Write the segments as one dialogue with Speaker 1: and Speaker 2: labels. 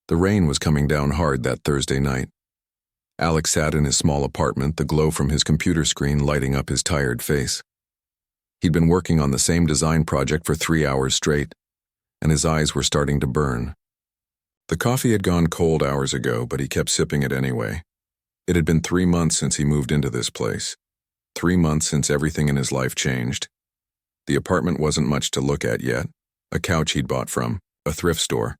Speaker 1: The rain was coming down hard that Thursday night. Alex sat in his small apartment, the glow from his computer screen lighting up his tired face. He'd been working on the same design project for 3 hours straight, and his eyes were starting to burn. The coffee had gone cold hours ago, but he kept sipping it anyway. It had been 3 months since he moved into this place. 3 months since everything in his life changed. The apartment wasn't much to look at yet. A couch he'd bought from a thrift store.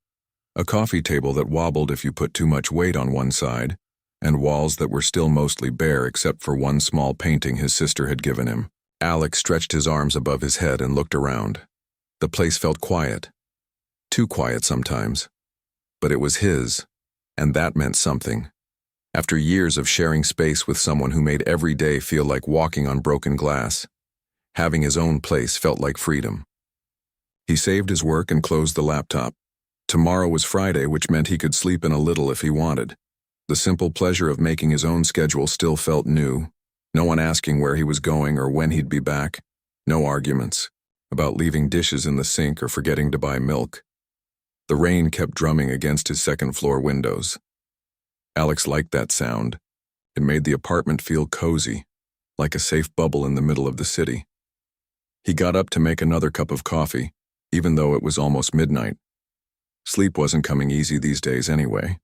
Speaker 1: A coffee table that wobbled if you put too much weight on one side, and walls that were still mostly bare except for one small painting his sister had given him. Alex stretched his arms above his head and looked around. The place felt quiet. Too quiet sometimes. But it was his, and that meant something. After years of sharing space with someone who made every day feel like walking on broken glass, having his own place felt like freedom. He saved his work and closed the laptop. Tomorrow was Friday, which meant he could sleep in a little if he wanted. The simple pleasure of making his own schedule still felt new. No one asking where he was going or when he'd be back. No arguments about leaving dishes in the sink or forgetting to buy milk. The rain kept drumming against his second-floor windows. Alex liked that sound. It made the apartment feel cozy, like a safe bubble in the middle of the city. He got up to make another cup of coffee, even though it was almost midnight. Sleep wasn't coming easy these days anyway.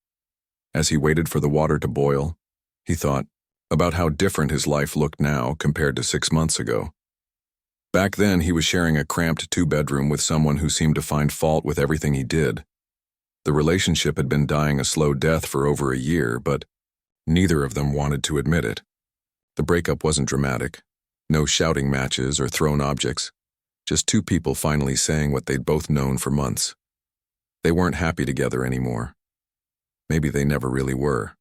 Speaker 1: As he waited for the water to boil, he thought about how different his life looked now compared to 6 months ago. Back then, he was sharing a cramped 2-bedroom with someone who seemed to find fault with everything he did. The relationship had been dying a slow death for over a year, but neither of them wanted to admit it. The breakup wasn't dramatic. No shouting matches or thrown objects. Just two people finally saying what they'd both known for months. They weren't happy together anymore. Maybe they never really were.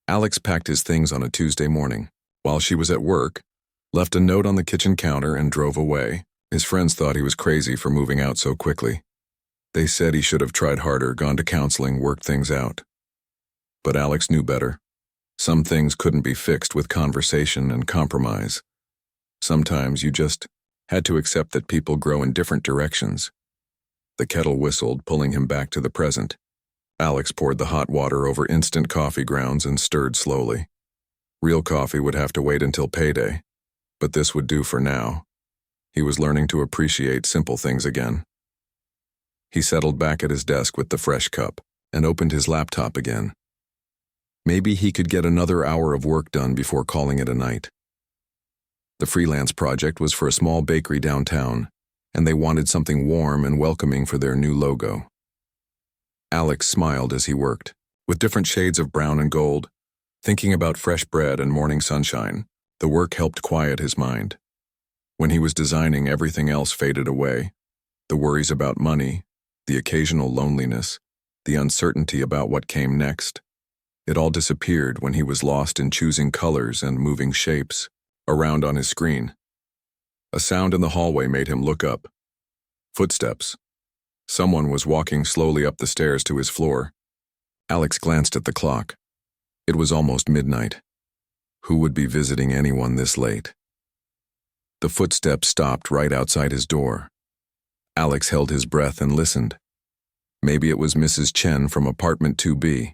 Speaker 1: Alex packed his things on a Tuesday morning. While she was at work, left a note on the kitchen counter and drove away. His friends thought he was crazy for moving out so quickly. They said he should have tried harder, gone to counseling, worked things out. But Alex knew better. Some things couldn't be fixed with conversation and compromise. Sometimes you just had to accept that people grow in different directions. The kettle whistled, pulling him back to the present. Alex poured the hot water over instant coffee grounds and stirred slowly. Real coffee would have to wait until payday, but this would do for now. He was learning to appreciate simple things again. He settled back at his desk with the fresh cup and opened his laptop again. Maybe he could get another hour of work done before calling it a night. The freelance project was for a small bakery downtown, and they wanted something warm and welcoming for their new logo. Alex smiled as he worked, with different shades of brown and gold. Thinking about fresh bread and morning sunshine, the work helped quiet his mind. When he was designing, everything else faded away. The worries about money, the occasional loneliness, the uncertainty about what came next. It all disappeared when he was lost in choosing colors and moving shapes around on his screen. A sound in the hallway made him look up. Footsteps. Someone was walking slowly up the stairs to his floor. Alex glanced at the clock. It was almost midnight. Who would be visiting anyone this late? The footsteps stopped right outside his door. Alex held his breath and listened. Maybe it was Mrs. Chen from apartment 2B.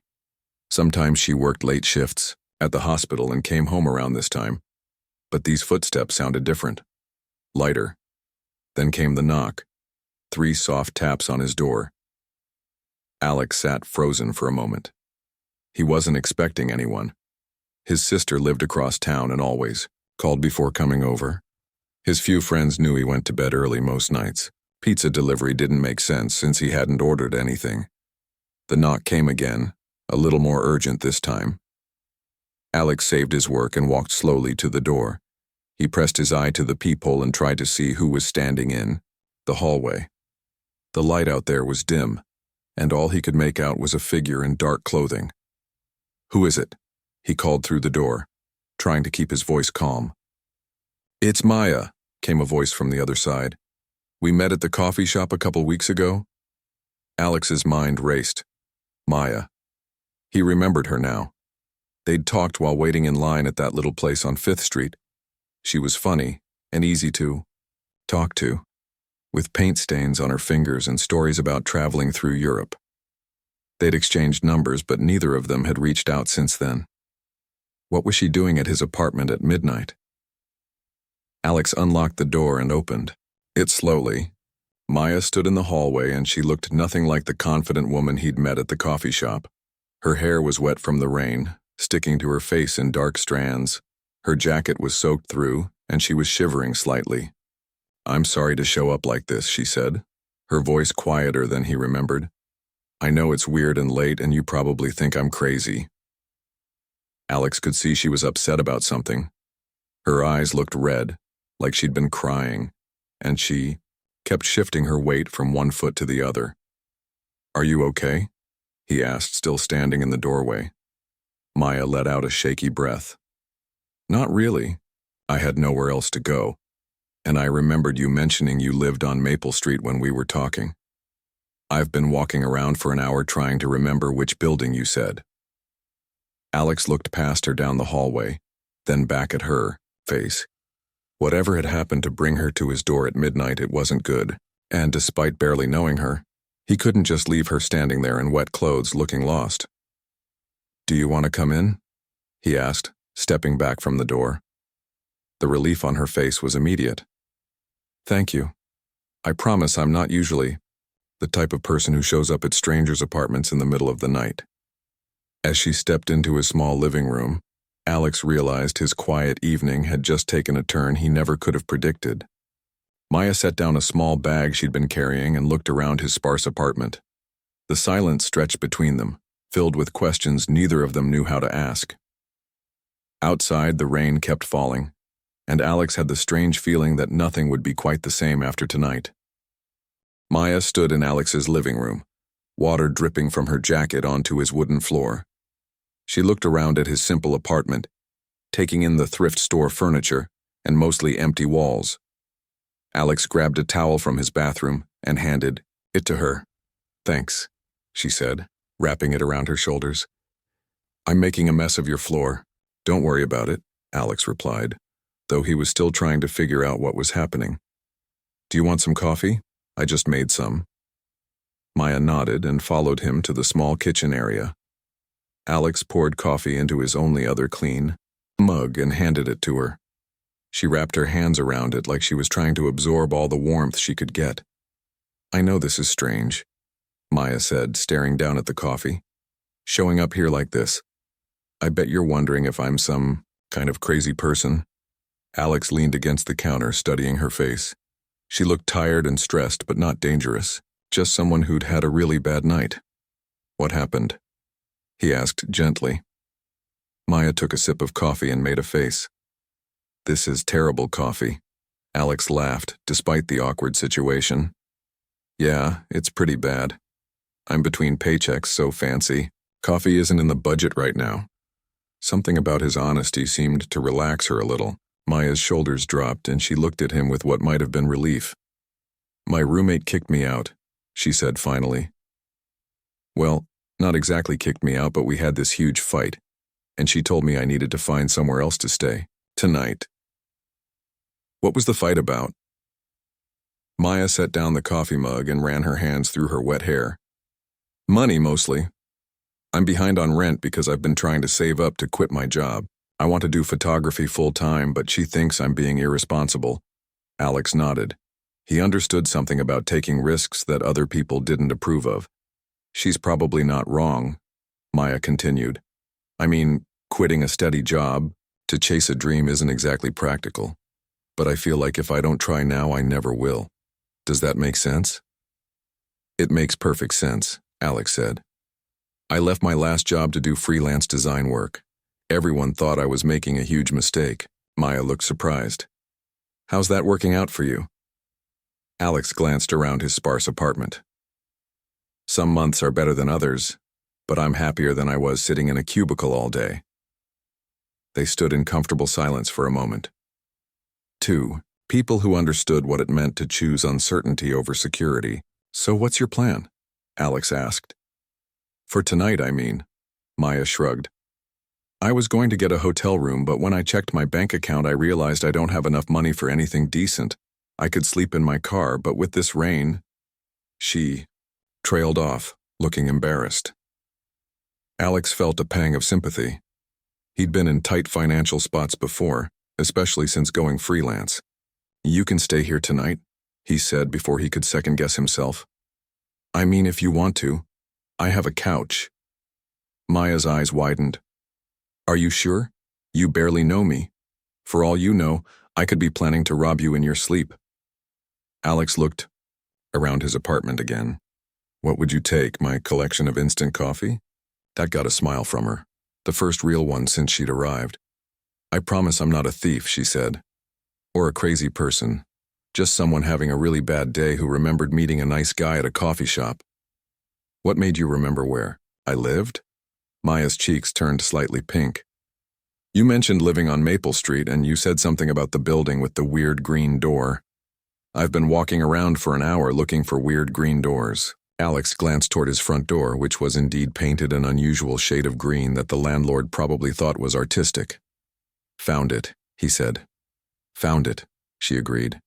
Speaker 1: Sometimes she worked late shifts at the hospital and came home around this time. But these footsteps sounded different. Lighter. Then came the knock. 3 soft taps on his door. Alex sat frozen for a moment. He wasn't expecting anyone. His sister lived across town and always called before coming over. His few friends knew he went to bed early most nights. Pizza delivery didn't make sense since he hadn't ordered anything. The knock came again, a little more urgent this time. Alex saved his work and walked slowly to the door. He pressed his eye to the peephole and tried to see who was standing in the hallway. The light out there was dim, and all he could make out was a figure in dark clothing. "Who is it?" he called through the door, trying to keep his voice calm. "It's Maya," came a voice from the other side. "We met at the coffee shop a couple weeks ago." Alex's mind raced. Maya. He remembered her now. They'd talked while waiting in line at that little place on 5th Street. She was funny and easy to talk to, with paint stains on her fingers and stories about traveling through Europe. They'd exchanged numbers, but neither of them had reached out since then. What was she doing at his apartment at midnight? Alex unlocked the door and opened it slowly. Maya stood in the hallway and she looked nothing like the confident woman he'd met at the coffee shop. Her hair was wet from the rain, sticking to her face in dark strands. Her jacket was soaked through, and she was shivering slightly. "I'm sorry to show up like this," she said, her voice quieter than he remembered. "I know it's weird and late and you probably think I'm crazy." Alex could see she was upset about something. Her eyes looked red, like she'd been crying, and she kept shifting her weight from one foot to the other. "Are you okay?" he asked, still standing in the doorway. Maya let out a shaky breath. "Not really. I had nowhere else to go, and I remembered you mentioning you lived on Maple Street when we were talking. I've been walking around for an hour trying to remember which building you said." Alex looked past her down the hallway, then back at her face. Whatever had happened to bring her to his door at midnight, it wasn't good, and despite barely knowing her, he couldn't just leave her standing there in wet clothes looking lost. "Do you want to come in?" he asked, stepping back from the door. The relief on her face was immediate. "Thank you. I promise I'm not usually the type of person who shows up at strangers' apartments in the middle of the night." As she stepped into his small living room, Alex realized his quiet evening had just taken a turn he never could have predicted. Maya set down a small bag she'd been carrying and looked around his sparse apartment. The silence stretched between them, filled with questions neither of them knew how to ask. Outside, the rain kept falling, and Alex had the strange feeling that nothing would be quite the same after tonight. Maya stood in Alex's living room, water dripping from her jacket onto his wooden floor. She looked around at his simple apartment, taking in the thrift store furniture and mostly empty walls. Alex grabbed a towel from his bathroom and handed it to her. "Thanks," she said, wrapping it around her shoulders. "I'm making a mess of your floor. Don't worry about it," Alex replied, though he was still trying to figure out what was happening. "Do you want some coffee? I just made some." Maya nodded and followed him to the small kitchen area. Alex poured coffee into his only other clean mug and handed it to her. She wrapped her hands around it like she was trying to absorb all the warmth she could get. "I know this is strange," Maya said, staring down at the coffee. "Showing up here like this. I bet you're wondering if I'm some kind of crazy person." Alex leaned against the counter, studying her face. She looked tired and stressed, but not dangerous. Just someone who'd had a really bad night. "What happened?" he asked gently. Maya took a sip of coffee and made a face. "This is terrible coffee." Alex laughed, despite the awkward situation. "Yeah, it's pretty bad. I'm between paychecks, so fancy. Coffee isn't in the budget right now." Something about his honesty seemed to relax her a little. Maya's shoulders dropped and she looked at him with what might have been relief. "My roommate kicked me out," she said finally. "Well, not exactly kicked me out, but we had this huge fight, and she told me I needed to find somewhere else to stay. Tonight." "What was the fight about?" Maya set down the coffee mug and ran her hands through her wet hair. "Money, mostly. I'm behind on rent because I've been trying to save up to quit my job. I want to do photography full-time, but she thinks I'm being irresponsible." Alex nodded. He understood something about taking risks that other people didn't approve of. "She's probably not wrong," Maya continued. "I mean, quitting a steady job to chase a dream isn't exactly practical. But I feel like if I don't try now, I never will. Does that make sense?" "It makes perfect sense," Alex said. "I left my last job to do freelance design work. Everyone thought I was making a huge mistake." Maya looked surprised. "How's that working out for you?" Alex glanced around his sparse apartment. "Some months are better than others, but I'm happier than I was sitting in a cubicle all day." They stood in comfortable silence for a moment. Two people who understood what it meant to choose uncertainty over security. "So what's your plan?" Alex asked. "For tonight, I mean." Maya shrugged. "I was going to get a hotel room, but when I checked my bank account, I realized I don't have enough money for anything decent. I could sleep in my car, but with this rain..." She trailed off, looking embarrassed. Alex felt a pang of sympathy. He'd been in tight financial spots before, especially since going freelance. "You can stay here tonight," he said before he could second-guess himself. "I mean, if you want to. I have a couch." Maya's eyes widened. "Are you sure? You barely know me. For all you know, I could be planning to rob you in your sleep." Alex looked around his apartment again. "What would you take, my collection of instant coffee?" That got a smile from her, the first real one since she'd arrived. "I promise I'm not a thief," she said. "Or a crazy person. Just someone having a really bad day who remembered meeting a nice guy at a coffee shop." "What made you remember where I lived?" Maya's cheeks turned slightly pink. "You mentioned living on Maple Street, and you said something about the building with the weird green door. I've been walking around for an hour looking for weird green doors." Alex glanced toward his front door, which was indeed painted an unusual shade of green that the landlord probably thought was artistic. "Found it," he said. "Found it," she agreed.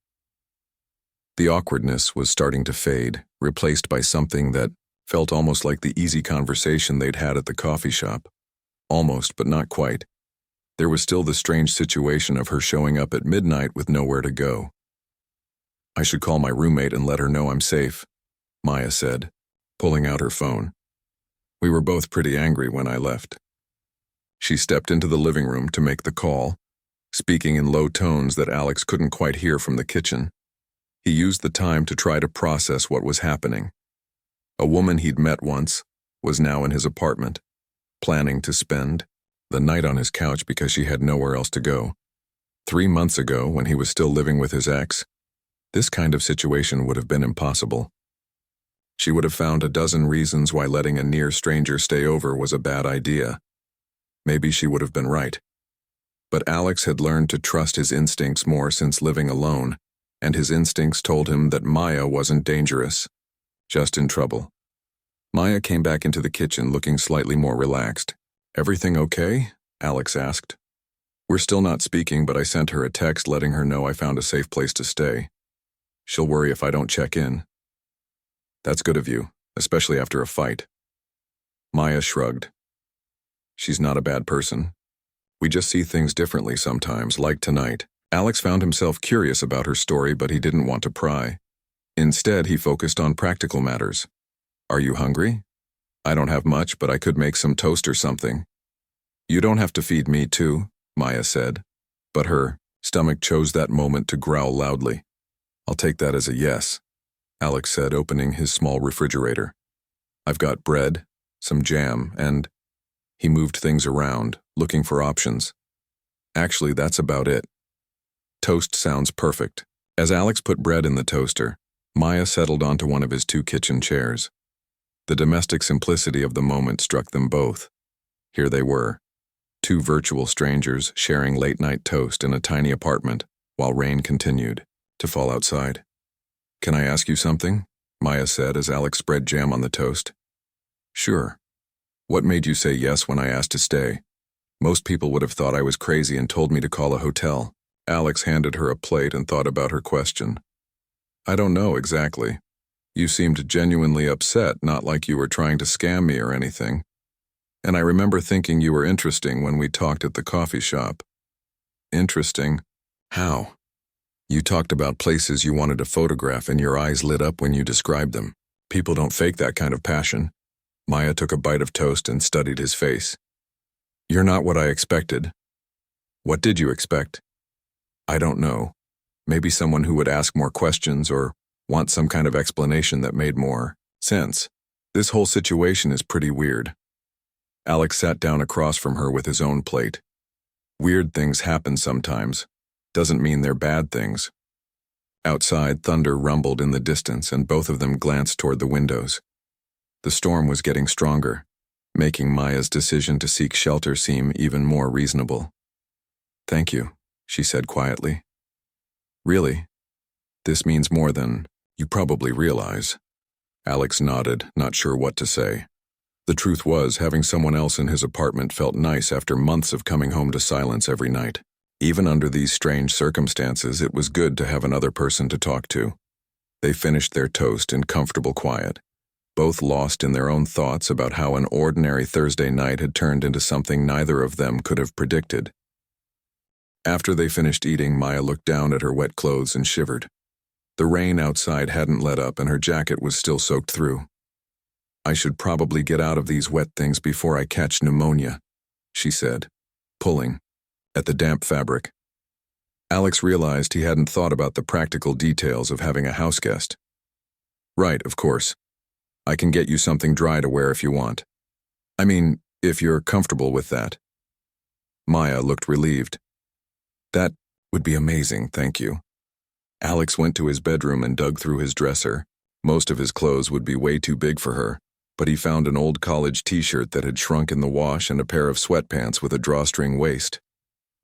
Speaker 1: The awkwardness was starting to fade, replaced by something that felt almost like the easy conversation they'd had at the coffee shop. Almost, but not quite. There was still the strange situation of her showing up at midnight with nowhere to go. "I should call my roommate and let her know I'm safe," Maya said, pulling out her phone. "We were both pretty angry when I left." She stepped into the living room to make the call, speaking in low tones that Alex couldn't quite hear from the kitchen. He used the time to try to process what was happening. A woman he'd met once was now in his apartment, planning to spend the night on his couch because she had nowhere else to go. 3 months ago, when he was still living with his ex, this kind of situation would have been impossible. She would have found a dozen reasons why letting a near stranger stay over was a bad idea. Maybe she would have been right. But Alex had learned to trust his instincts more since living alone, and his instincts told him that Maya wasn't dangerous, just in trouble. Maya came back into the kitchen looking slightly more relaxed. "Everything okay?" Alex asked. "We're still not speaking, but I sent her a text letting her know I found a safe place to stay. She'll worry if I don't check in." "That's good of you, especially after a fight." Maya shrugged. "She's not a bad person. We just see things differently sometimes, like tonight." Alex found himself curious about her story, but he didn't want to pry. Instead, he focused on practical matters. "Are you hungry?" "I don't have much, but I could make some toast or something." "You don't have to feed me too," Maya said, but her stomach chose that moment to growl loudly. "I'll take that as a yes," Alex said, opening his small refrigerator. "I've got bread, some jam, and—" He moved things around, looking for options. "Actually, that's about it. Toast sounds perfect." As Alex put bread in the toaster, Maya settled onto one of his 2 kitchen chairs. The domestic simplicity of the moment struck them both. Here they were, 2 virtual strangers sharing late-night toast in a tiny apartment while rain continued to fall outside. "Can I ask you something?" Maya said as Alex spread jam on the toast. "Sure. What made you say yes when I asked to stay? Most people would have thought I was crazy and told me to call a hotel." Alex handed her a plate and thought about her question. "I don't know exactly. You seemed genuinely upset, not like you were trying to scam me or anything. And I remember thinking you were interesting when we talked at the coffee shop." "Interesting? How?" "You talked about places you wanted to photograph and your eyes lit up when you described them. People don't fake that kind of passion." Maya took a bite of toast and studied his face. "You're not what I expected." "What did you expect?" "I don't know. Maybe someone who would ask more questions or want some kind of explanation that made more sense. This whole situation is pretty weird." Alex sat down across from her with his own plate. "Weird things happen sometimes. Doesn't mean they're bad things." Outside, thunder rumbled in the distance, and both of them glanced toward the windows. The storm was getting stronger, making Maya's decision to seek shelter seem even more reasonable. "Thank you," she said quietly. "Really? This means more than you probably realize." Alex nodded, not sure what to say. The truth was, having someone else in his apartment felt nice after months of coming home to silence every night. Even under these strange circumstances, it was good to have another person to talk to. They finished their toast in comfortable quiet, both lost in their own thoughts about how an ordinary Thursday night had turned into something neither of them could have predicted. After they finished eating, Maya looked down at her wet clothes and shivered. The rain outside hadn't let up and her jacket was still soaked through. "I should probably get out of these wet things before I catch pneumonia," she said, pulling at the damp fabric. Alex realized he hadn't thought about the practical details of having a house guest. "Right, of course. I can get you something dry to wear if you want. I mean, if you're comfortable with that." Maya looked relieved. "That would be amazing, thank you." Alex went to his bedroom and dug through his dresser. Most of his clothes would be way too big for her, but he found an old college t-shirt that had shrunk in the wash and a pair of sweatpants with a drawstring waist.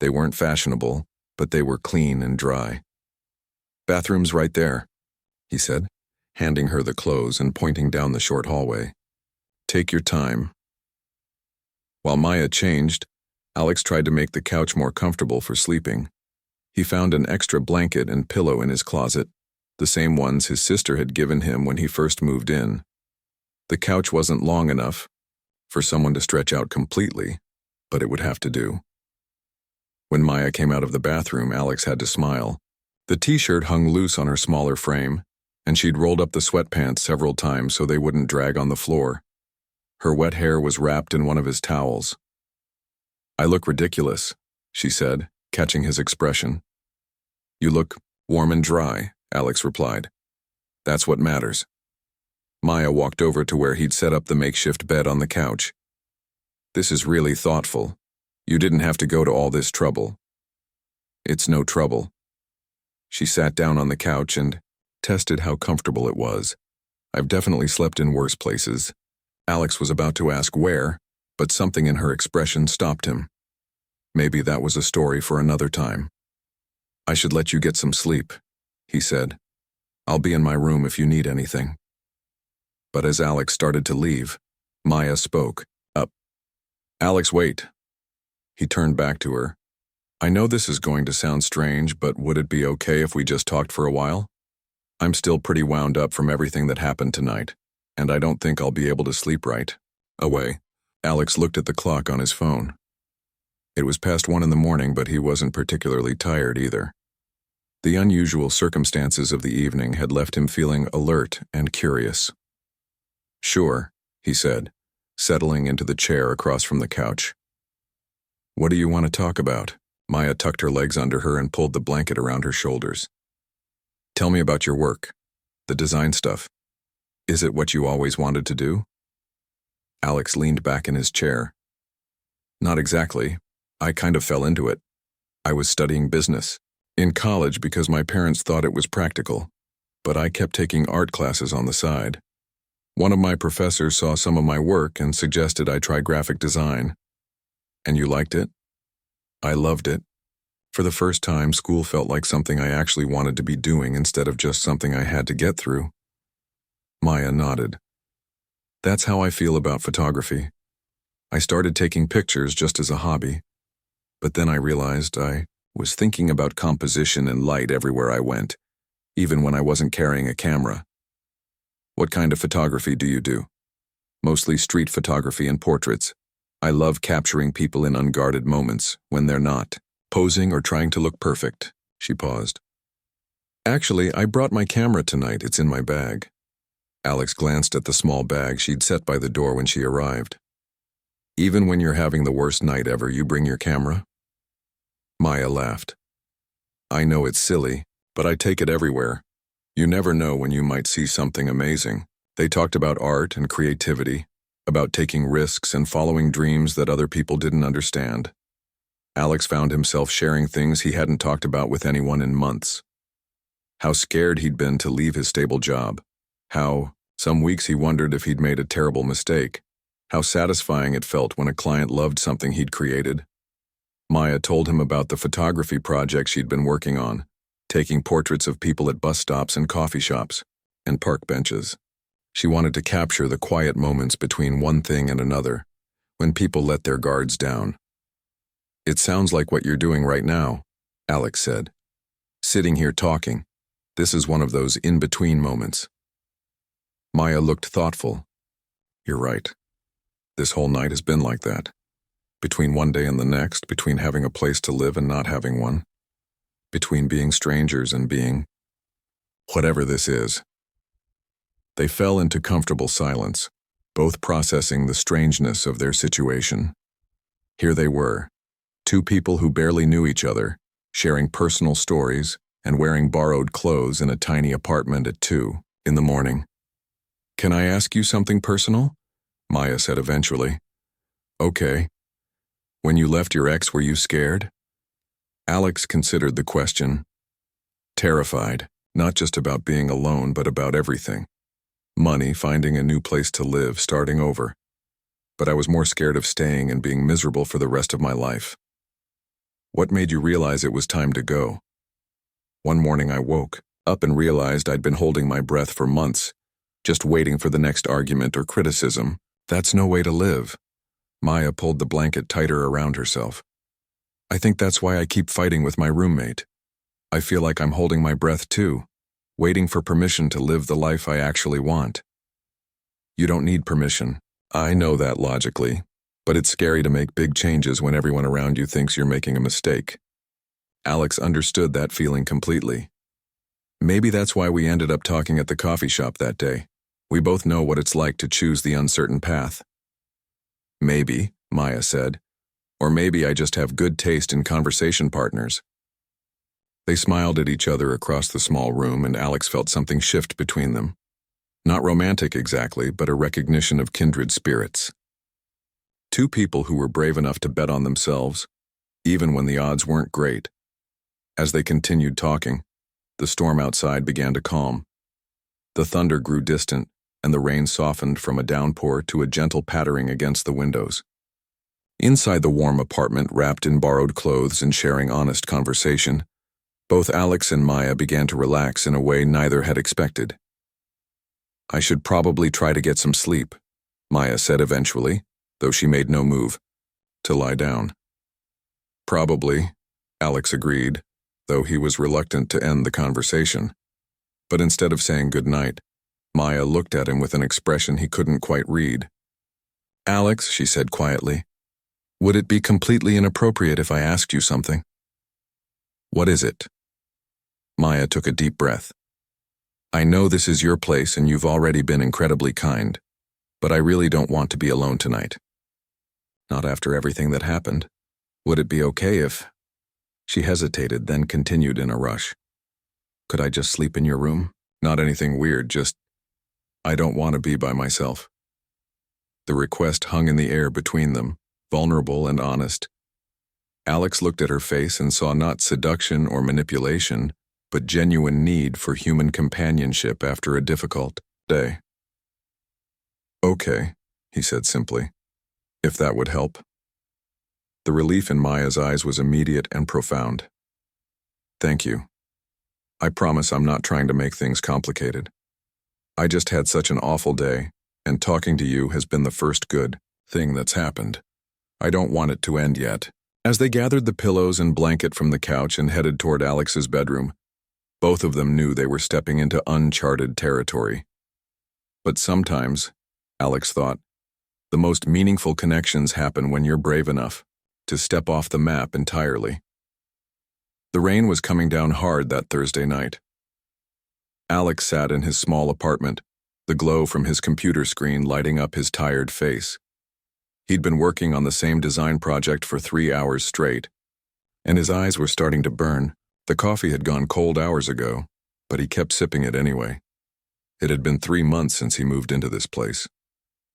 Speaker 1: They weren't fashionable, but they were clean and dry. "Bathroom's right there," he said, handing her the clothes and pointing down the short hallway. "Take your time." While Maya changed, Alex tried to make the couch more comfortable for sleeping. He found an extra blanket and pillow in his closet, the same ones his sister had given him when he first moved in. The couch wasn't long enough for someone to stretch out completely, but it would have to do. When Maya came out of the bathroom, Alex had to smile. The t-shirt hung loose on her smaller frame, and she'd rolled up the sweatpants several times so they wouldn't drag on the floor. Her wet hair was wrapped in one of his towels. "I look ridiculous," she said, catching his expression. "You look warm and dry," Alex replied. "That's what matters." Maya walked over to where he'd set up the makeshift bed on the couch. "This is really thoughtful. You didn't have to go to all this trouble." "It's no trouble." She sat down on the couch and tested how comfortable it was. "I've definitely slept in worse places." Alex was about to ask where, but something in her expression stopped him. Maybe that was a story for another time. "I should let you get some sleep," he said. "I'll be in my room if you need anything." But as Alex started to leave, Maya spoke up. "Alex, wait." He turned back to her. "I know this is going to sound strange, but would it be okay if we just talked for a while? I'm still pretty wound up from everything that happened tonight, and I don't think I'll be able to sleep right away." Alex looked at the clock on his phone. It was past 1 in the morning, but he wasn't particularly tired either. The unusual circumstances of the evening had left him feeling alert and curious. "Sure," he said, settling into the chair across from the couch. "What do you want to talk about?" Maya tucked her legs under her and pulled the blanket around her shoulders. "Tell me about your work, the design stuff. Is it what you always wanted to do?" Alex leaned back in his chair. "Not exactly. I kind of fell into it. I was studying business in college because my parents thought it was practical, but I kept taking art classes on the side. One of my professors saw some of my work and suggested I try graphic design." "And you liked it?" "I loved it. For the first time, school felt like something I actually wanted to be doing instead of just something I had to get through." Maya nodded. "That's how I feel about photography. I started taking pictures just as a hobby, but then I realized I was thinking about composition and light everywhere I went, even when I wasn't carrying a camera." "What kind of photography do you do?" "Mostly street photography and portraits. I love capturing people in unguarded moments when they're not posing or trying to look perfect." She paused. "Actually, I brought my camera tonight. It's in my bag." Alex glanced at the small bag she'd set by the door when she arrived. "Even when you're having the worst night ever, you bring your camera?" Maya laughed. "I know it's silly, but I take it everywhere. You never know when you might see something amazing." They talked about art and creativity, about taking risks and following dreams that other people didn't understand. Alex found himself sharing things he hadn't talked about with anyone in months. How scared he'd been to leave his stable job. How, some weeks he wondered if he'd made a terrible mistake. How satisfying it felt when a client loved something he'd created. Maya told him about the photography project she'd been working on, taking portraits of people at bus stops and coffee shops, and park benches. She wanted to capture the quiet moments between one thing and another, when people let their guards down. "It sounds like what you're doing right now," Alex said. "Sitting here talking. This is one of those in-between moments." Maya looked thoughtful. You're right. This whole night has been like that. Between one day and the next, between having a place to live and not having one, between being strangers and being whatever this is. They fell into comfortable silence, both processing the strangeness of their situation. Here they were, two people who barely knew each other, sharing personal stories and wearing borrowed clothes in a tiny apartment at 2 in the morning. Can I ask you something personal? Maya said eventually. Okay. When you left your ex, were you scared? Alex considered the question. Terrified, not just about being alone, but about everything. Money, finding a new place to live, starting over. But I was more scared of staying and being miserable for the rest of my life. What made you realize it was time to go? One morning I woke up and realized I'd been holding my breath for months, just waiting for the next argument or criticism. That's no way to live. Maya pulled the blanket tighter around herself. I think that's why I keep fighting with my roommate. I feel like I'm holding my breath too, waiting for permission to live the life I actually want. You don't need permission. I know that logically, but it's scary to make big changes when everyone around you thinks you're making a mistake. Alex understood that feeling completely. Maybe that's why we ended up talking at the coffee shop that day. We both know what it's like to choose the uncertain path. Maybe, Maya said, or maybe I just have good taste in conversation partners. They smiled at each other across the small room, and Alex felt something shift between them. Not romantic exactly, but a recognition of kindred spirits. Two people who were brave enough to bet on themselves, even when the odds weren't great. As they continued talking, the storm outside began to calm. The thunder grew distant, and the rain softened from a downpour to a gentle pattering against the windows. Inside the warm apartment, wrapped in borrowed clothes and sharing honest conversation, both Alex and Maya began to relax in a way neither had expected. I should probably try to get some sleep, Maya said eventually, though she made no move, to lie down. Probably, Alex agreed, though he was reluctant to end the conversation. But instead of saying good night, Maya looked at him with an expression he couldn't quite read. Alex, she said quietly, would it be completely inappropriate if I asked you something? What is it? Maya took a deep breath. I know this is your place and you've already been incredibly kind, but I really don't want to be alone tonight. Not after everything that happened. Would it be okay if... She hesitated, then continued in a rush. Could I just sleep in your room? Not anything weird, just... I don't want to be by myself. The request hung in the air between them, vulnerable and honest. Alex looked at her face and saw not seduction or manipulation, but genuine need for human companionship after a difficult day. Okay, he said simply, if that would help. The relief in Maya's eyes was immediate and profound. Thank you. I promise I'm not trying to make things complicated. I just had such an awful day, and talking to you has been the first good thing that's happened. I don't want it to end yet. As they gathered the pillows and blanket from the couch and headed toward Alex's bedroom, both of them knew they were stepping into uncharted territory. But sometimes, Alex thought, the most meaningful connections happen when you're brave enough to step off the map entirely. The rain was coming down hard that Thursday night. Alex sat in his small apartment, the glow from his computer screen lighting up his tired face. He'd been working on the same design project for 3 hours straight, and his eyes were starting to burn. The coffee had gone cold hours ago, but he kept sipping it anyway. It had been 3 months since he moved into this place.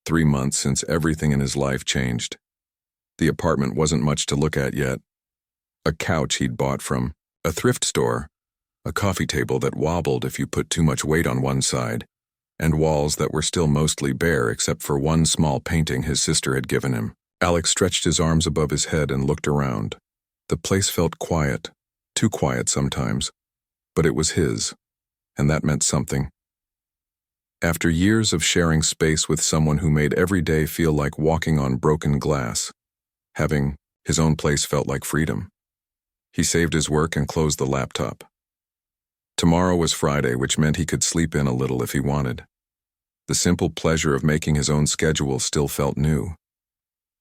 Speaker 1: 3 months since everything in his life changed. The apartment wasn't much to look at yet. A couch he'd bought from a thrift store, a coffee table that wobbled if you put too much weight on one side, and walls that were still mostly bare except for one small painting his sister had given him. Alex stretched his arms above his head and looked around. The place felt quiet, too quiet sometimes, but it was his, and that meant something. After years of sharing space with someone who made every day feel like walking on broken glass, having his own place felt like freedom. He saved his work and closed the laptop. Tomorrow was Friday, which meant he could sleep in a little if he wanted. The simple pleasure of making his own schedule still felt new.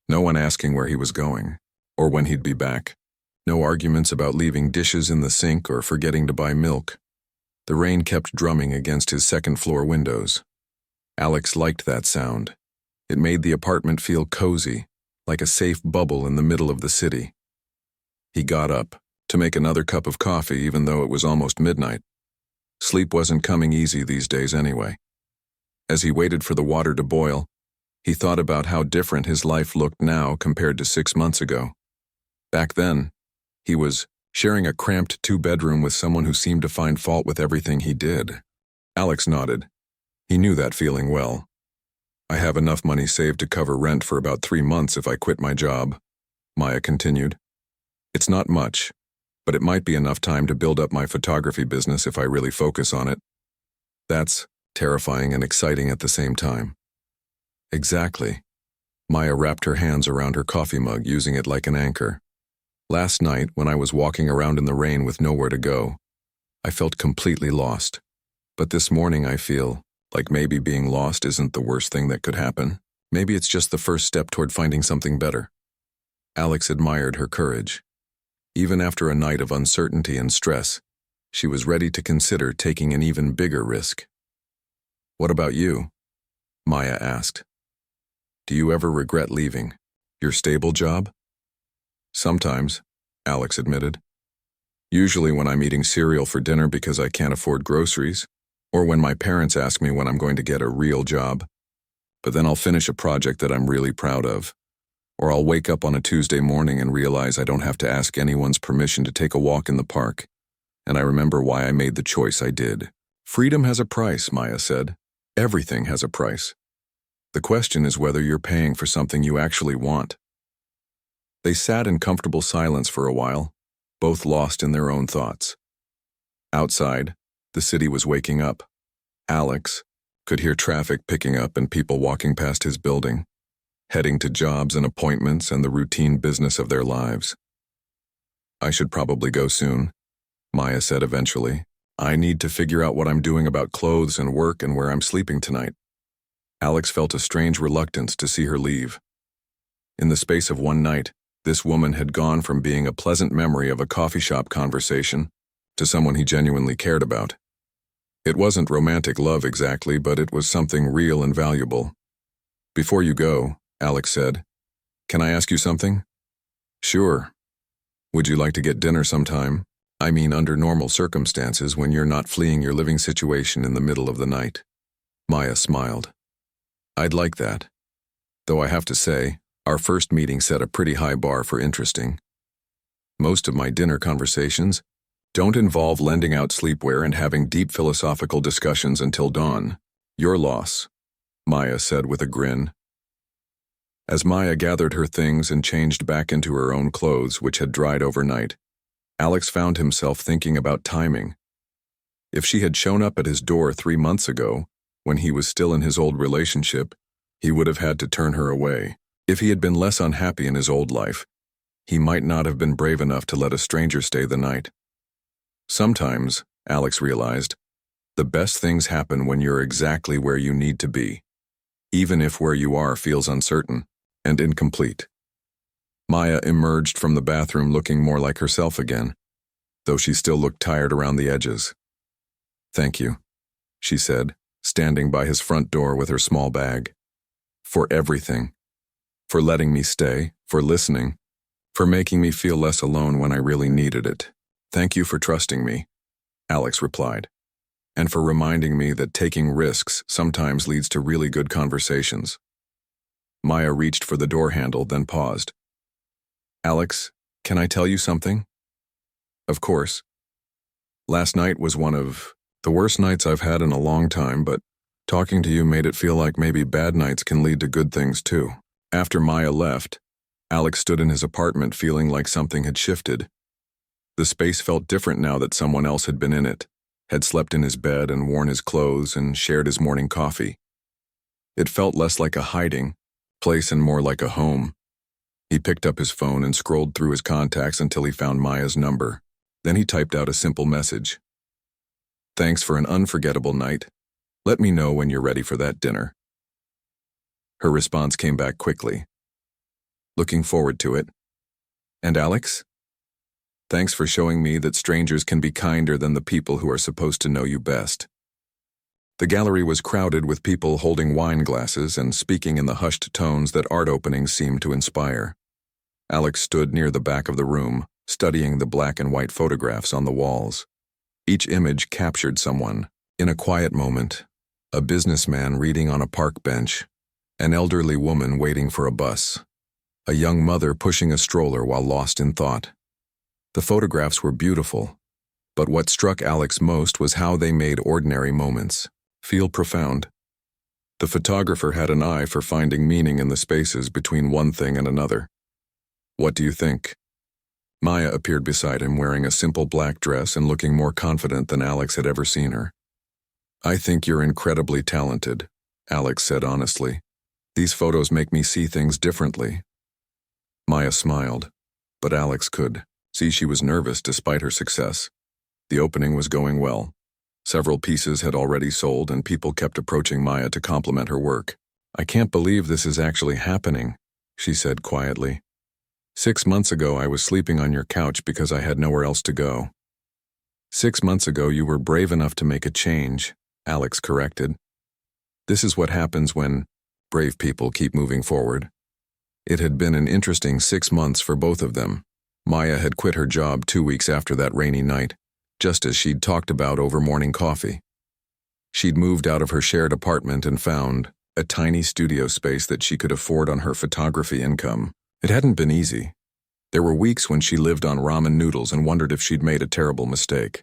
Speaker 1: No one asking where he was going, or when he'd be back. No arguments about leaving dishes in the sink or forgetting to buy milk. The rain kept drumming against his second-floor windows. Alex liked that sound. It made the apartment feel cozy, like a safe bubble in the middle of the city. He got up to make another cup of coffee even though it was almost midnight. Sleep wasn't coming easy these days anyway. As he waited for the water to boil, he thought about how different his life looked now compared to 6 months ago. Back then, he was sharing a cramped two-bedroom with someone who seemed to find fault with everything he did. Alex nodded. He knew that feeling well. I have enough money saved to cover rent for about 3 months if I quit my job, Maya continued. It's not much, but it might be enough time to build up my photography business if I really focus on it. That's terrifying and exciting at the same time. Exactly. Maya wrapped her hands around her coffee mug, using it like an anchor. Last night, when I was walking around in the rain with nowhere to go, I felt completely lost. But this morning I feel like maybe being lost isn't the worst thing that could happen. Maybe it's just the first step toward finding something better. Alex admired her courage. Even after a night of uncertainty and stress, she was ready to consider taking an even bigger risk. What about you? Maya asked. Do you ever regret leaving your stable job? Sometimes, Alex admitted. Usually when I'm eating cereal for dinner because I can't afford groceries, or when my parents ask me when I'm going to get a real job. But then I'll finish a project that I'm really proud of. Or I'll wake up on a Tuesday morning and realize I don't have to ask anyone's permission to take a walk in the park. And I remember why I made the choice I did. Freedom has a price, Maya said. Everything has a price. The question is whether you're paying for something you actually want. They sat in comfortable silence for a while, both lost in their own thoughts. Outside, the city was waking up. Alex could hear traffic picking up and people walking past his building, heading to jobs and appointments and the routine business of their lives. I should probably go soon, Maya said eventually. I need to figure out what I'm doing about clothes and work and where I'm sleeping tonight. Alex felt a strange reluctance to see her leave. In the space of one night, this woman had gone from being a pleasant memory of a coffee shop conversation to someone he genuinely cared about. It wasn't romantic love exactly, but it was something real and valuable. Before you go, Alex said, can I ask you something? Sure. Would you like to get dinner sometime? I mean, under normal circumstances when you're not fleeing your living situation in the middle of the night. Maya smiled. I'd like that. Though I have to say, our first meeting set a pretty high bar for interesting. Most of my dinner conversations don't involve lending out sleepwear and having deep philosophical discussions until dawn. Your loss, Maya said with a grin. As Maya gathered her things and changed back into her own clothes, which had dried overnight, Alex found himself thinking about timing. If she had shown up at his door 3 months ago, when he was still in his old relationship, he would have had to turn her away. If he had been less unhappy in his old life, he might not have been brave enough to let a stranger stay the night. Sometimes, Alex realized, the best things happen when you're exactly where you need to be, even if where you are feels uncertain and incomplete. Maya emerged from the bathroom looking more like herself again, though she still looked tired around the edges. Thank you, she said, standing by his front door with her small bag. For everything. For letting me stay, for listening, for making me feel less alone when I really needed it. Thank you for trusting me, Alex replied, and for reminding me that taking risks sometimes leads to really good conversations. Maya reached for the door handle, then paused. Alex, can I tell you something? Of course. Last night was one of the worst nights I've had in a long time, but talking to you made it feel like maybe bad nights can lead to good things too. After Maya left, Alex stood in his apartment feeling like something had shifted. The space felt different now that someone else had been in it, had slept in his bed and worn his clothes and shared his morning coffee. It felt less like a hiding place and more like a home. He picked up his phone and scrolled through his contacts until he found Maya's number. Then he typed out a simple message. Thanks for an unforgettable night. Let me know when you're ready for that dinner." Her response came back quickly. "Looking forward to it. And Alex? Thanks for showing me that strangers can be kinder than the people who are supposed to know you best." The gallery was crowded with people holding wine glasses and speaking in the hushed tones that art openings seemed to inspire. Alex stood near the back of the room, studying the black and white photographs on the walls. Each image captured someone. In a quiet moment, a businessman reading on a park bench, an elderly woman waiting for a bus, a young mother pushing a stroller while lost in thought. The photographs were beautiful, but what struck Alex most was how they made ordinary moments feel profound. The photographer had an eye for finding meaning in the spaces between one thing and another. "What do you think?" Maya appeared beside him wearing a simple black dress and looking more confident than Alex had ever seen her. "I think you're incredibly talented," Alex said honestly. "These photos make me see things differently." Maya smiled, but Alex could see she was nervous despite her success. The opening was going well. Several pieces had already sold and people kept approaching Maya to compliment her work. "I can't believe this is actually happening," she said quietly. "6 months ago I was sleeping on your couch because I had nowhere else to go." "6 months ago you were brave enough to make a change," Alex corrected. "This is what happens when brave people keep moving forward." It had been an interesting 6 months for both of them. Maya had quit her job 2 weeks after that rainy night, just as she'd talked about over morning coffee. She'd moved out of her shared apartment and found a tiny studio space that she could afford on her photography income. It hadn't been easy. There were weeks when she lived on ramen noodles and wondered if she'd made a terrible mistake.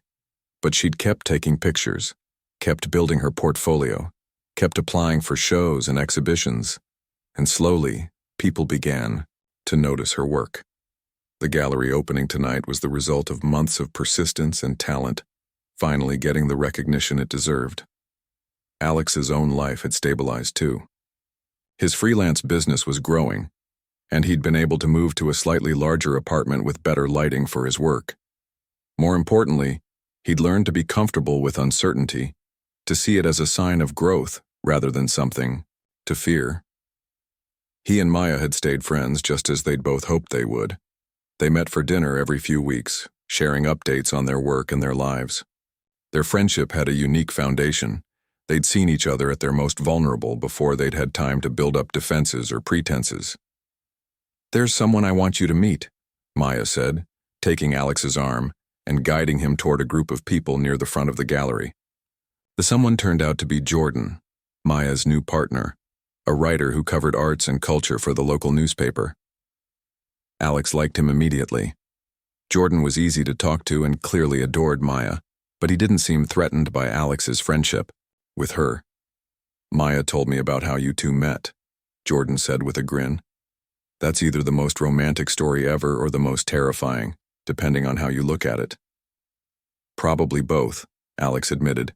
Speaker 1: But she'd kept taking pictures, kept building her portfolio, kept applying for shows and exhibitions, and slowly, people began to notice her work. The gallery opening tonight was the result of months of persistence and talent, finally getting the recognition it deserved. Alex's own life had stabilized too. His freelance business was growing, and he'd been able to move to a slightly larger apartment with better lighting for his work. More importantly, he'd learned to be comfortable with uncertainty, to see it as a sign of growth rather than something to fear. He and Maya had stayed friends just as they'd both hoped they would. They met for dinner every few weeks, sharing updates on their work and their lives. Their friendship had a unique foundation. They'd seen each other at their most vulnerable before they'd had time to build up defenses or pretenses. "There's someone I want you to meet," Maya said, taking Alex's arm and guiding him toward a group of people near the front of the gallery. The someone turned out to be Jordan, Maya's new partner, a writer who covered arts and culture for the local newspaper. Alex liked him immediately. Jordan was easy to talk to and clearly adored Maya, but he didn't seem threatened by Alex's friendship with her. "Maya told me about how you two met," Jordan said with a grin. "That's either the most romantic story ever or the most terrifying, depending on how you look at it." "Probably both," Alex admitted.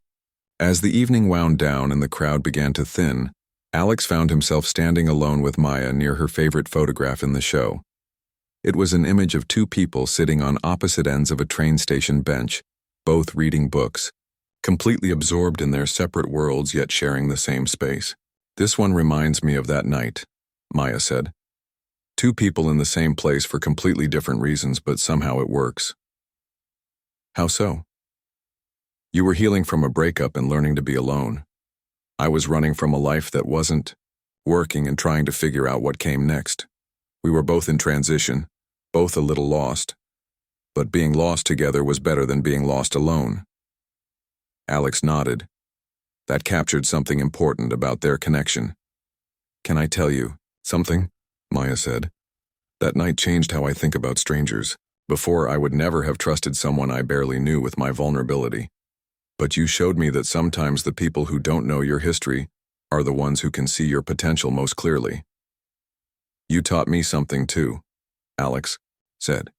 Speaker 1: As the evening wound down and the crowd began to thin, Alex found himself standing alone with Maya near her favorite photograph in the show. It was an image of two people sitting on opposite ends of a train station bench, both reading books, completely absorbed in their separate worlds yet sharing the same space. "This one reminds me of that night," Maya said. "Two people in the same place for completely different reasons, but somehow it works." "How so?" "You were healing from a breakup and learning to be alone. I was running from a life that wasn't working and trying to figure out what came next. We were both in transition, both a little lost, but being lost together was better than being lost alone." Alex nodded. That captured something important about their connection. "Can I tell you something?" Maya said. "That night changed how I think about strangers. Before, I would never have trusted someone I barely knew with my vulnerability. But you showed me that sometimes the people who don't know your history are the ones who can see your potential most clearly." "You taught me something too," Alex said.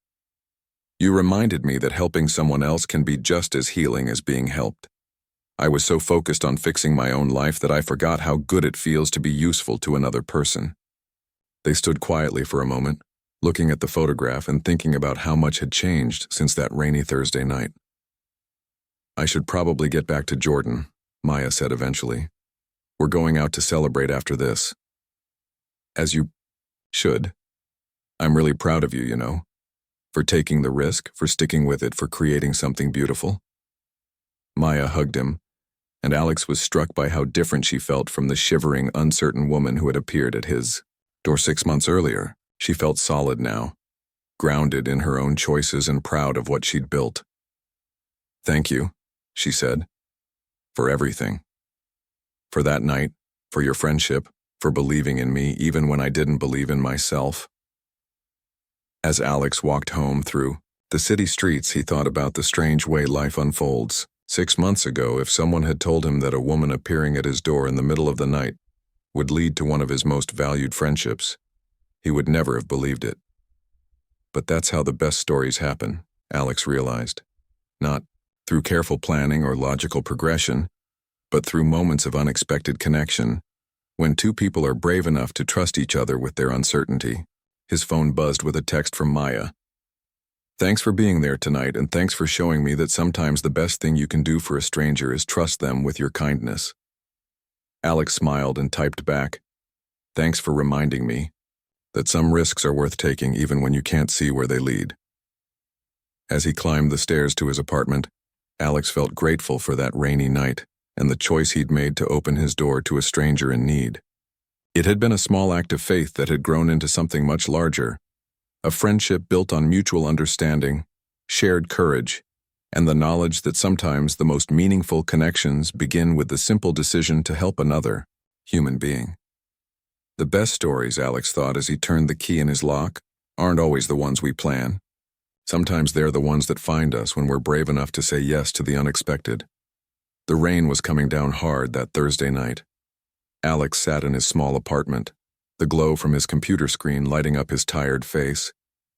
Speaker 1: "You reminded me that helping someone else can be just as healing as being helped. I was so focused on fixing my own life that I forgot how good it feels to be useful to another person." They stood quietly for a moment, looking at the photograph and thinking about how much had changed since that rainy Thursday night. "I should probably get back to Jordan," Maya said eventually. "We're going out to celebrate after this." "As you should. I'm really proud of you, for taking the risk, for sticking with it, for creating something beautiful." Maya hugged him, and Alex was struck by how different she felt from the shivering, uncertain woman who had appeared at his door 6 months earlier. She felt solid now, grounded in her own choices and proud of what she'd built. "Thank you," she said, "for everything. For that night, for your friendship, for believing in me even when I didn't believe in myself." As Alex walked home through the city streets, he thought about the strange way life unfolds. 6 months ago, if someone had told him that a woman appearing at his door in the middle of the night would lead to one of his most valued friendships, he would never have believed it. But that's how the best stories happen, Alex realized. Not through careful planning or logical progression, but through moments of unexpected connection, when two people are brave enough to trust each other with their uncertainty. His phone buzzed with a text from Maya. "Thanks for being there tonight, and thanks for showing me that sometimes the best thing you can do for a stranger is trust them with your kindness." Alex smiled and typed back, "Thanks for reminding me that some risks are worth taking even when you can't see where they lead." As he climbed the stairs to his apartment, Alex felt grateful for that rainy night and the choice he'd made to open his door to a stranger in need. It had been a small act of faith that had grown into something much larger, a friendship built on mutual understanding, shared courage, and the knowledge that sometimes the most meaningful connections begin with the simple decision to help another human being. The best stories, Alex thought as he turned the key in his lock, aren't always the ones we plan. Sometimes they're the ones that find us when we're brave enough to say yes to the unexpected. The rain was coming down hard that Thursday night. Alex sat in his small apartment, the glow from his computer screen lighting up his tired face.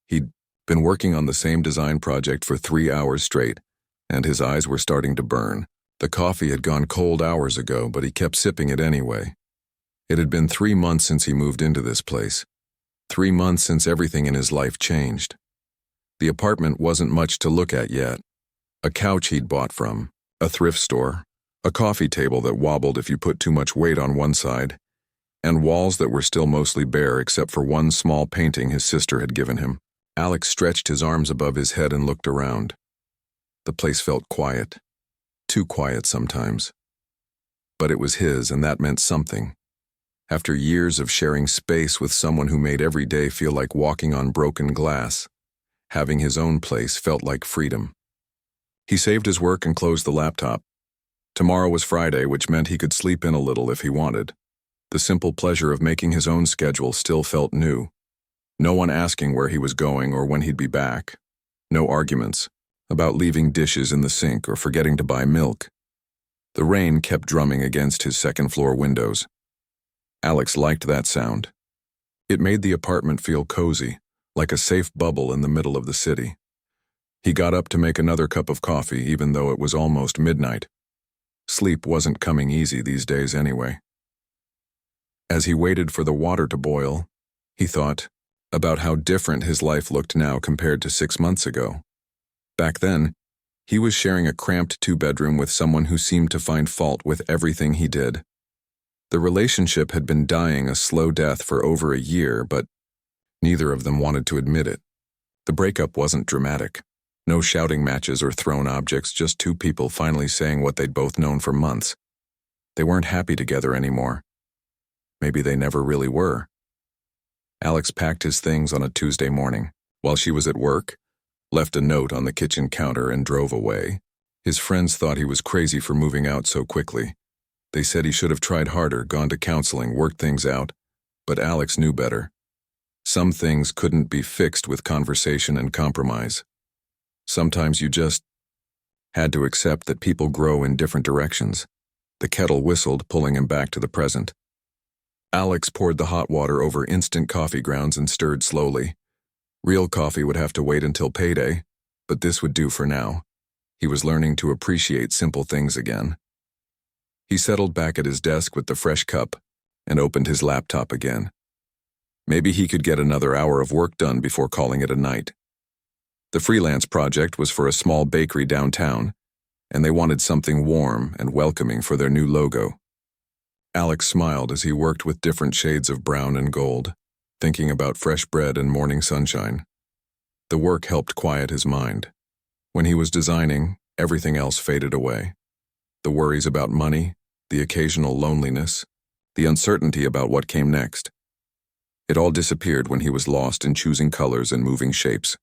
Speaker 1: He'd been working on the same design project for 3 hours straight, and his eyes were starting to burn. The coffee had gone cold hours ago, but he kept sipping it anyway. It had been 3 months since he moved into this place. 3 months since everything in his life changed. The apartment wasn't much to look at yet. A couch he'd bought from a thrift store, a coffee table that wobbled if you put too much weight on one side, and walls that were still mostly bare except for one small painting his sister had given him. Alex stretched his arms above his head and looked around. The place felt quiet. Too quiet sometimes. But it was his, and that meant something. After years of sharing space with someone who made every day feel like walking on broken glass, having his own place felt like freedom. He saved his work and closed the laptop. Tomorrow was Friday, which meant he could sleep in a little if he wanted. The simple pleasure of making his own schedule still felt new. No one asking where he was going or when he'd be back. No arguments about leaving dishes in the sink or forgetting to buy milk. The rain kept drumming against his second-floor windows. Alex liked that sound. It made the apartment feel cozy, like a safe bubble in the middle of the city. He got up to make another cup of coffee, even though it was almost midnight. Sleep wasn't coming easy these days anyway. As he waited for the water to boil, he thought about how different his life looked now compared to 6 months ago. Back then, he was sharing a cramped 2-bedroom with someone who seemed to find fault with everything he did. The relationship had been dying a slow death for over a year, but neither of them wanted to admit it. The breakup wasn't dramatic. No shouting matches or thrown objects, just two people finally saying what they'd both known for months. They weren't happy together anymore. Maybe they never really were. Alex packed his things on a Tuesday morning. While she was at work, left a note on the kitchen counter and drove away. His friends thought he was crazy for moving out so quickly. They said he should have tried harder, gone to counseling, worked things out. But Alex knew better. Some things couldn't be fixed with conversation and compromise. Sometimes you just had to accept that people grow in different directions. The kettle whistled, pulling him back to the present. Alex poured the hot water over instant coffee grounds and stirred slowly. Real coffee would have to wait until payday, but this would do for now. He was learning to appreciate simple things again. He settled back at his desk with the fresh cup and opened his laptop again. Maybe he could get another hour of work done before calling it a night. The freelance project was for a small bakery downtown, and they wanted something warm and welcoming for their new logo. Alex smiled as he worked with different shades of brown and gold, thinking about fresh bread and morning sunshine. The work helped quiet his mind. When he was designing, everything else faded away. The worries about money, the occasional loneliness, the uncertainty about what came next. It all disappeared when he was lost in choosing colors and moving shapes.